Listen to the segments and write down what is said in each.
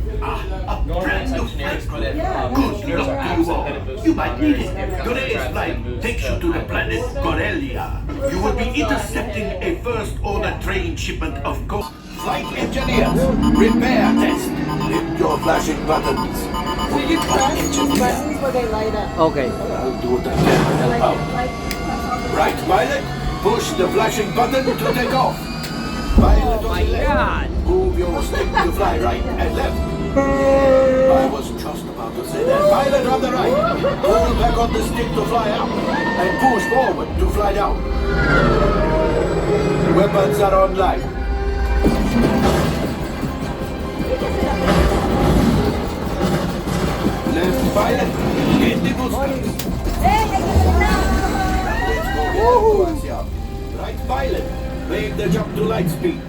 Brand new flight. but it Good luck to you all. You might need it. Today's flight takes you to the planet Corellia. You will be intercepting a first-order train shipment of gold. Flight engineers, repair test. Hit your flashing buttons. So you press the buttons where they light up. Okay. I'll do what I can to help out. Right, pilot? Push the flashing button to take off. Pilot on the left. God. Move your stick to fly right and left. I was just about to say that. Pilot on the right. Pull back on the stick to fly up. And push forward to fly down. Weapons are online. Left pilot. Hit the boosters. Right pilot. Make the jump to light speed.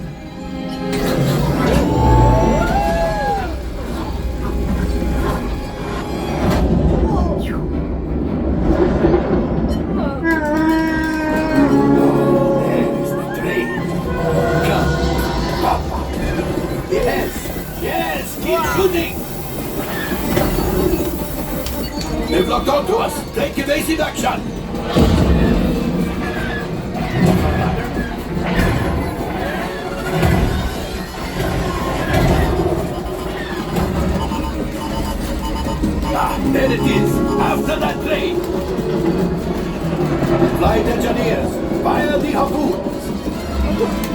There is the train. Come, Papa. Yes, keep shooting. They've locked onto us. Take evasive action. There it is, after that train. Flight engineers, fire the harpoons.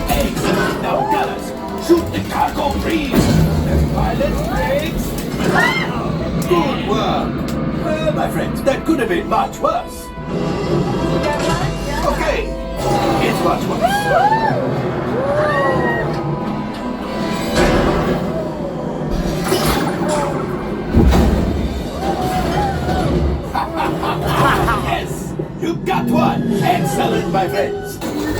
Excellent, now gunners, shoot the cargo breeze. The pilot brakes. Good work. Well, my friends, that could have been much worse. Okay, it's much worse. Yes, you got one. Excellent, my friends.